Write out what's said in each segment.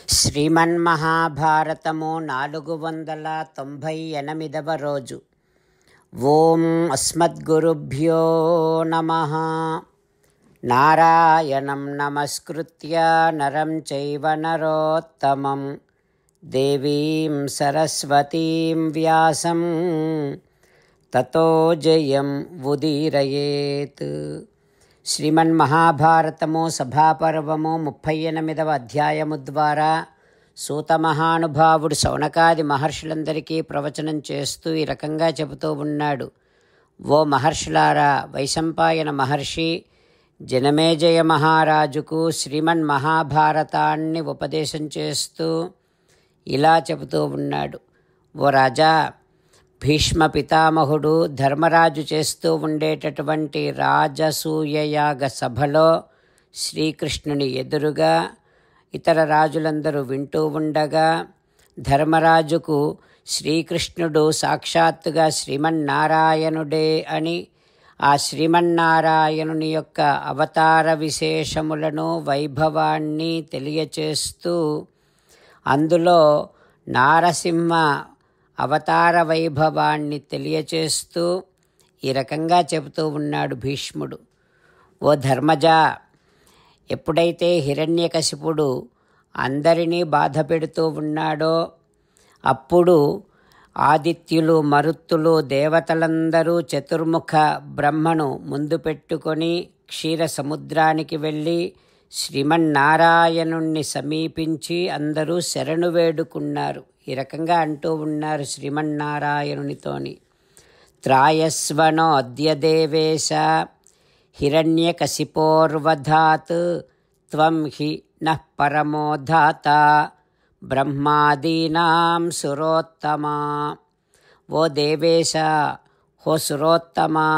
శ్రీమన్మహాభారతము 498వ రోజు. ఓం అస్మద్గురుభ్యో నమః. నారాయణం నమస్కృత్య నరం చైవ నరోత్తమం దేవీం సరస్వతీం వ్యాసం తతో జయం ఉదీరయేత్. శ్రీమన్మహాభారతము సభాపర్వము 38వ అధ్యాయము ద్వారా సూత మహానుభావుడు శౌనకాది మహర్షులందరికీ ప్రవచనం చేస్తూ ఈ రకంగా చెబుతూ ఉన్నాడు. ఓ మహర్షులారా, వైశంపాయన మహర్షి జనమేజయ మహారాజుకు శ్రీమన్మహాభారతాన్ని ఉపదేశం చేస్తూ ఇలా చెబుతూ ఉన్నాడు. ఓ రాజా, భీష్మ పితామహుడు ధర్మరాజు చేస్తూ ఉండేటటువంటి రాజసూయయాగ సభలో శ్రీకృష్ణుని ఎదురుగా ఇతర రాజులందరూ వింటూ ఉండగా ధర్మరాజుకు శ్రీకృష్ణుడు సాక్షాత్తుగా శ్రీమన్నారాయణుడే అని, ఆ శ్రీమన్నారాయణుని యొక్క అవతార విశేషములను వైభవాన్ని తెలియచేస్తూ అందులో నారసింహ అవతార వైభవాన్ని తెలియచేస్తూ ఈ రకంగా చెబుతూ ఉన్నాడు భీష్ముడు. ఓ ధర్మజా, ఎప్పుడైతే హిరణ్యకశిపుడు అందరినీ బాధ పెడుతూ ఉన్నాడో అప్పుడు ఆదిత్యులు, మరుత్తులు, దేవతలందరూ చతుర్ముఖ బ్రహ్మను ముందు పెట్టుకొని క్షీర సముద్రానికి వెళ్ళి శ్రీమన్నారాయణుణ్ణి సమీపించి అందరూ శరణు వేడుకున్నారు. ఈ రకంగా అంటూ ఉన్నారు శ్రీమన్నారాయణునితోని. త్రాయస్వనో అద్య దేవేశ హిరణ్యకశిపోర్వధాత్ త్వం హి నః పరమోధాత బ్రహ్మాదీనాం సురోత్తమా. ఓ దేవేశ, ఓ సురోత్తమా,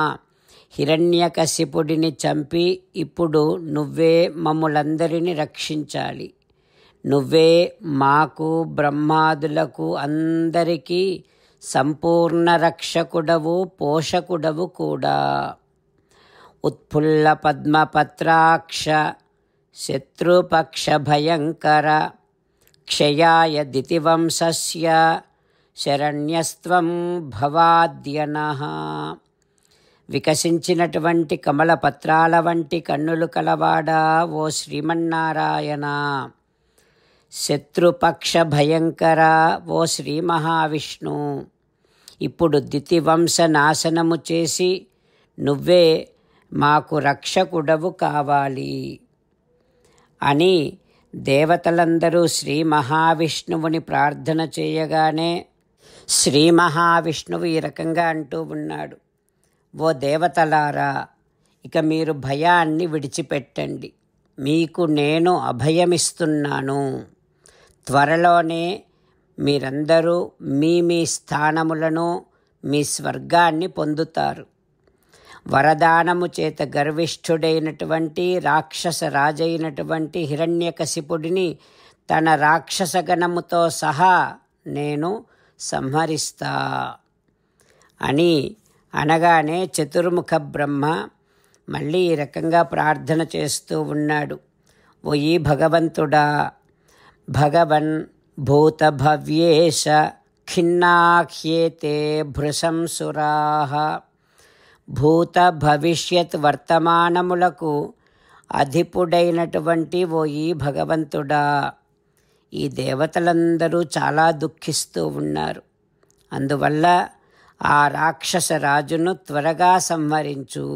హిరణ్యకశిపుడిని చంపి ఇప్పుడు నువ్వే మమ్ములందరినీ రక్షించాలి. నువ్వే మాకు, బ్రహ్మాదులకు అందరికీ సంపూర్ణ రక్షకుడవు, పోషకుడవు కూడా. ఉత్ఫుల్ల పద్మపత్రాక్ష శత్రుపక్ష భయంకర క్షయాయ దితివంశస్య శరణ్యస్త్వం భవాద్యనః. వికసించినటువంటి కమల పత్రాల వంటి కన్నులు కలవాడా ఓ శ్రీమన్నారాయణ, శత్రుపక్ష భయంకర ఓ శ్రీ మహావిష్ణు, ఇప్పుడు దితివంశ నాశనము చేసి నువ్వే మాకు రక్షకుడవు కావాలి అని దేవతలందరూ శ్రీ మహావిష్ణువుని ప్రార్థన చేయగానే శ్రీ మహావిష్ణువు ఈ రకంగా అంటూ ఉన్నాడు. ఓ దేవతలారా, ఇక మీరు భయాన్ని విడిచిపెట్టండి. మీకు నేను అభయమిస్తున్నాను. త్వరలోనే మీరందరూ మీ మీ స్థానములను, మీ స్వర్గాన్ని పొందుతారు. వరదానము చేత గర్విష్ఠుడైనటువంటి రాక్షస రాజైనటువంటి హిరణ్యకశిపుడిని తన రాక్షసగణముతో సహా నేను సంహరిస్తా అని అనగానే చతుర్ముఖ బ్రహ్మ మళ్ళీ ఈ రకంగా ప్రార్థన చేస్తూ ఉన్నాడు. ఓ ఈ భగవంతుడా, భగవన్ భూత భవ్యేశ ఖిన్నాఖ్యేతే భృశంసురాః. భూత భవిష్యత్ వర్తమానములకు అధిపుడైనటువంటి ఓ ఈ భగవంతుడా, ఈ దేవతలందరూ చాలా దుఃఖిస్తూ ఉన్నారు. అందువల్ల ఆ రాక్షస రాజును త్వరగా సంహరించు.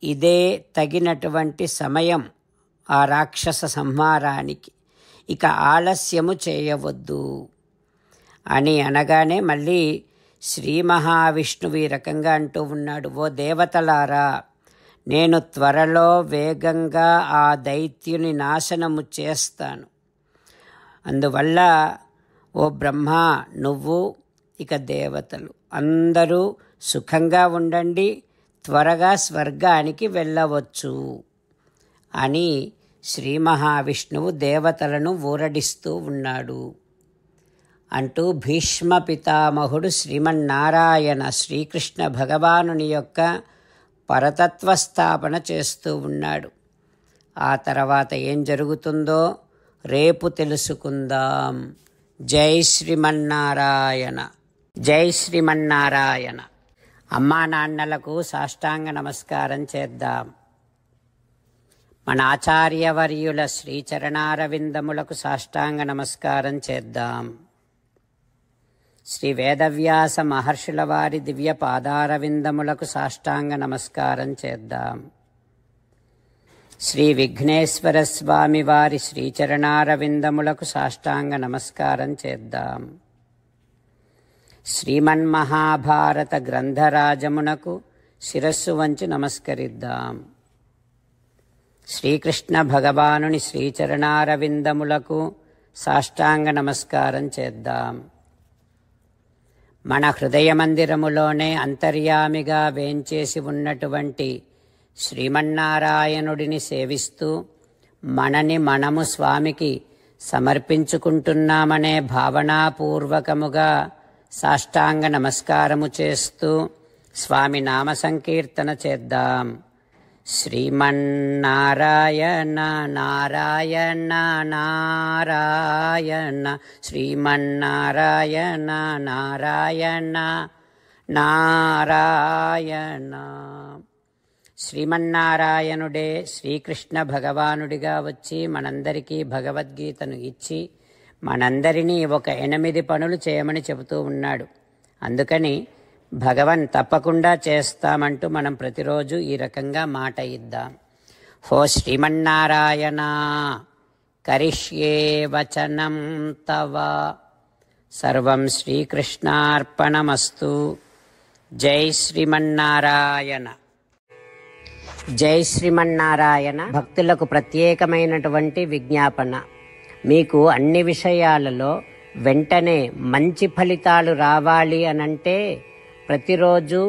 ఇదే తగినటువంటి సమయం ఆ రాక్షస సంహారానికి. ఇక ఆలస్యము చేయవద్దు అని అనగానే మళ్ళీ శ్రీ మహావిష్ణువు ఈ రకంగా అంటూ ఉన్నాడు. ఓ దేవతలారా, నేను త్వరలో వేగంగా ఆ దైత్యుని నాశనము చేస్తాను. అందువల్ల ఓ బ్రహ్మ, నువ్వు ఇక దేవతలు అందరూ సుఖంగా ఉండండి, త్వరగా స్వర్గానికి వెళ్ళవచ్చు అని శ్రీ మహావిష్ణువు దేవతలను ఊరడిస్తూ ఉన్నాడు అంటూ భీష్మ పితామహుడు శ్రీమన్నారాయణ శ్రీకృష్ణ భగవానుని యొక్క పరతత్వ స్థాపన చేస్తూ ఉన్నాడు. ఆ తర్వాత ఏం జరుగుతుందో రేపు తెలుసుకుందాం. జై శ్రీమన్నారాయణ. జై శ్రీమన్నారాయణ. అమ్మా నాన్నలకు సాష్టాంగ నమస్కారం చేద్దాం. మన ఆచార్యవర్యుల శ్రీచరణారవిందములకు సాష్టాంగ నమస్కారం చేద్దాం. శ్రీ వేదవ్యాస మహర్షుల వారి దివ్య పాదారవిందములకు సాష్టాంగ నమస్కారం చేద్దాం. శ్రీ విఘ్నేశ్వర స్వామి వారి శ్రీచరణారవిందములకు సాష్టాంగ నమస్కారం చేద్దాం. శ్రీమన్మహాభారత గ్రంథరాజమునకు శిరస్సు వంచి నమస్కరిద్దాం. శ్రీకృష్ణ భగవానుని శ్రీచరణారవిందములకు సాష్టాంగ నమస్కారం చేద్దాం. మన హృదయ మందిరములోనే అంతర్యామిగా వేంచేసి ఉన్నటువంటి శ్రీమన్నారాయణుడిని సేవిస్తూ మనని మనము స్వామికి సమర్పించుకుంటున్నామనే భావనాపూర్వకముగా సాష్టాంగ నమస్కారము చేస్తూ స్వామి నామ సంకీర్తన చేద్దాం. శ్రీమన్నారాయణ నారాయణ నారాయణ శ్రీమన్నారాయణ నారాయణ నారాయణ. శ్రీమన్నారాయణుడే శ్రీకృష్ణ భగవానుడిగా వచ్చి మనందరికీ భగవద్గీతను ఇచ్చి మనందరినీ ఒక 8 పనులు చేయమని చెబుతూ ఉన్నాడు. అందుకని భగవన్ తప్పకుండా చేస్తామంటూ మనం ప్రతిరోజు ఈ రకంగా మాట ఇద్దాం. హో శ్రీమన్నారాయణ కరిష్యే వచనం తవ సర్వం శ్రీకృష్ణార్పణమస్తు. జై శ్రీమన్నారాయణ. జై శ్రీమన్నారాయణ. భక్తులకు ప్రత్యేకమైనటువంటి విజ్ఞాపన. మీకు అన్ని విషయాలలో వెంటనే మంచి ఫలితాలు రావాలి అనంటే ప్రతిరోజు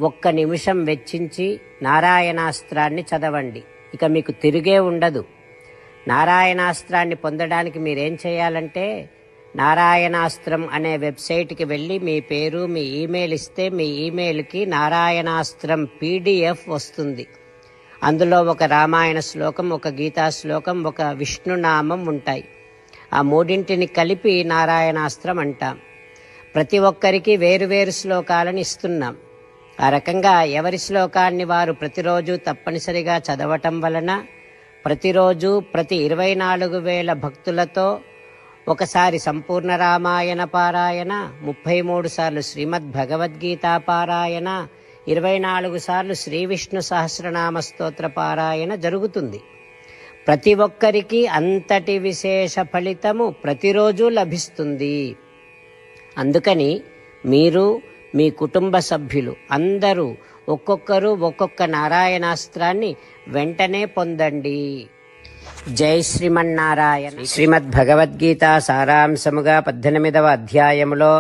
1 నిమిషం వెచ్చించి నారాయణాస్త్రాన్ని చదవండి. ఇక మీకు తిరిగే ఉండదు. నారాయణాస్త్రాన్ని పొందడానికి మీరేం చేయాలంటే నారాయణాస్త్రం అనే వెబ్సైట్కి వెళ్ళి మీ పేరు మీ ఈమెయిల్ ఇస్తే మీ ఈమెయిల్కి నారాయణాస్త్రం PDF వస్తుంది. అందులో ఒక రామాయణ శ్లోకం, ఒక గీతా శ్లోకం, ఒక విష్ణునామం ఉంటాయి. ఆ 3 కలిపి నారాయణాస్త్రం అంటాం. ప్రతి ఒక్కరికి వేరువేరు శ్లోకాలను ఇస్తున్నాం. ఆ రకంగా ఎవరి శ్లోకాన్ని వారు ప్రతిరోజు తప్పనిసరిగా చదవటం వలన ప్రతిరోజు ప్రతి 24,000 భక్తులతో ఒకసారి సంపూర్ణ రామాయణ పారాయణ, 33 సార్లు శ్రీమద్ భగవద్గీత పారాయణ, 24 సార్లు శ్రీ విష్ణు సహస్రనామ స్తోత్ర పారాయణ జరుగుతుంది. ప్రతి ఒక్కరికి అంతటి విశేష ఫలితము ప్రతిరోజు లభిస్తుంది. అందుకని మీరు మీ కుటుంబ సభ్యులు అందరూ ఒక్కొక్కరు ఒక్కొక్క నారాయణాస్త్రాన్ని వెంటనే పొందండి. జై శ్రీమన్నారాయణ. శ్రీమద్ భగవద్గీత సారాంశముగా 18వ అధ్యాయములో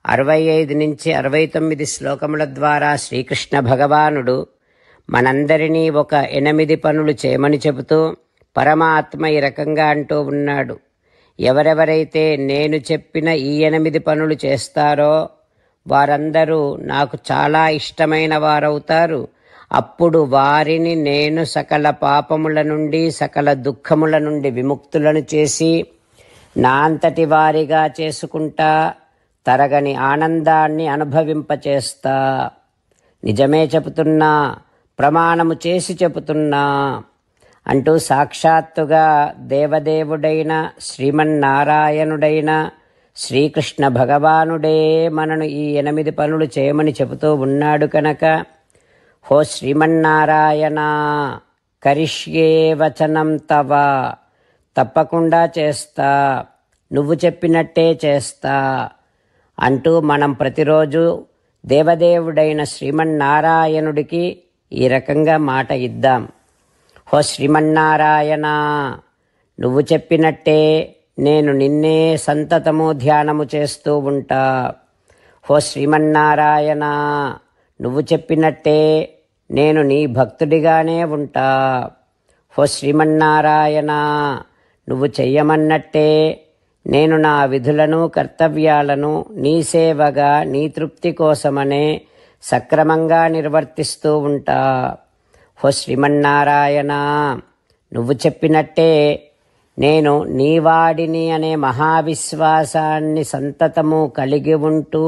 65 నుంచి 69 శ్లోకముల ద్వారా శ్రీకృష్ణ భగవానుడు మనందరినీ ఒక 8 పనులు చేయమని చెబుతూ పరమాత్మ ఈ రకంగా అంటూ ఉన్నాడు. ఎవరెవరైతే నేను చెప్పిన ఈ 8 పనులు చేస్తారో వారందరూ నాకు చాలా ఇష్టమైన వారవుతారు. అప్పుడు వారిని నేను సకల పాపముల నుండి సకల దుఃఖముల నుండి విముక్తులను చేసి నా అంతటి వారిగా చేసుకుంటా, తరగని ఆనందాన్ని అనుభవింపచేస్తా. నిజమే చెబుతున్నా, ప్రమాణము చేసి చెబుతున్నా అంటూ సాక్షాత్తుగా దేవదేవుడైన శ్రీమన్నారాయణుడైన శ్రీకృష్ణ భగవానుడే మనను ఈ 8 పనులు చేయమని చెబుతూ ఉన్నాడు కనుక హో శ్రీమన్నారాయణ కరిష్యే వచనం తవ, తప్పకుండా చేస్తా, నువ్వు చెప్పినట్టే చేస్తా అంటూ మనం ప్రతిరోజు దేవదేవుడైన శ్రీమన్నారాయణుడికి ఈ రకంగా మాట ఇద్దాం. హో శ్రీమన్నారాయణ, నువ్వు చెప్పినట్టే నేను నిన్నే సంతతము ధ్యానము చేస్తూ ఉంటా. హో శ్రీమన్నారాయణ, నువ్వు చెప్పినట్టే నేను నీ భక్తుడిగానే ఉంటా. హో శ్రీమన్నారాయణ, నువ్వు చెయ్యమన్నట్టే నేను నా విధులను కర్తవ్యాలను నీ సేవగా నీ తృప్తి కోసమనే సక్రమంగా నిర్వర్తిస్తూ ఉంటా. హో శ్రీమన్నారాయణ, నువ్వు చెప్పినట్టే నేను నీవాడిని అనే మహావిశ్వాసాన్ని సంతతము కలిగి ఉంటూ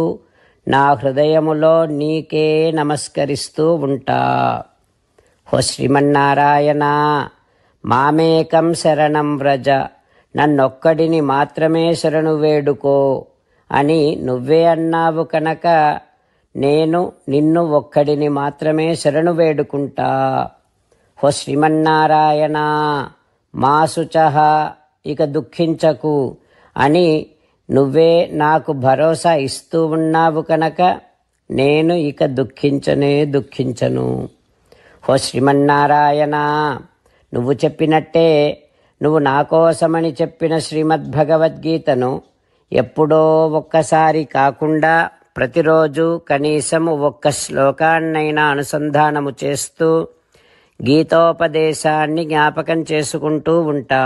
నా హృదయములో నీకే నమస్కరిస్తూ ఉంటా. ఓ శ్రీమన్నారాయణ, మామేకం శరణం వ్రజ, నన్నొక్కడిని మాత్రమే శరణు వేడుకో అని నువ్వే అన్నావు కనుక నేను నిన్ను ఒక్కడిని మాత్రమే శరణు వేడుకుంటా. ఓ శ్రీమన్నారాయణ, మా శుచః, ఇక దుఃఖించకు అని నువ్వే నాకు భరోసా ఇస్తూ ఉన్నావు కనుక నేను ఇక దుఃఖించను. ఓ శ్రీమన్నారాయణ, నువ్వు చెప్పినట్టే నువ్వు నా కోసమని చెప్పిన శ్రీమద్భగవద్గీతను ఎప్పుడో ఒక్కసారి కాకుండా ప్రతిరోజు కనీసము ఒక్క శ్లోకాన్నైనా అనుసంధానము చేస్తూ గీతోపదేశాన్ని జ్ఞాపకం చేసుకుంటూ ఉంటా.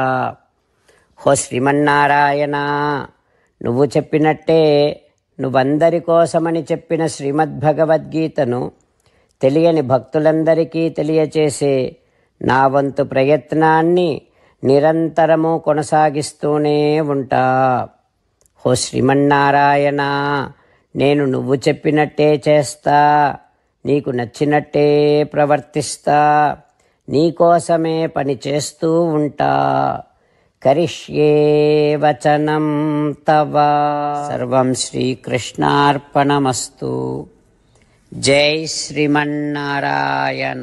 ఓ శ్రీమన్నారాయణ, నువ్వు చెప్పినట్టే నువ్వందరి కోసమని చెప్పిన శ్రీమద్భగవద్గీతను తెలియని భక్తులందరికీ తెలియచేసే నా వంతు ప్రయత్నాన్ని నిరంతరము కొనసాగిస్తూనే ఉంటా. ఓ శ్రీమన్నారాయణ, నేను నువ్వు చెప్పినట్టే చేస్తా, నీకు నచ్చినట్టే ప్రవర్తిస్తా, నీకోసమే పని చేస్తూ ఉంటా. కరిష్యే వచనం తవ. సర్వం శ్రీకృష్ణార్పణమస్తు. జై శ్రీమన్నారాయణ.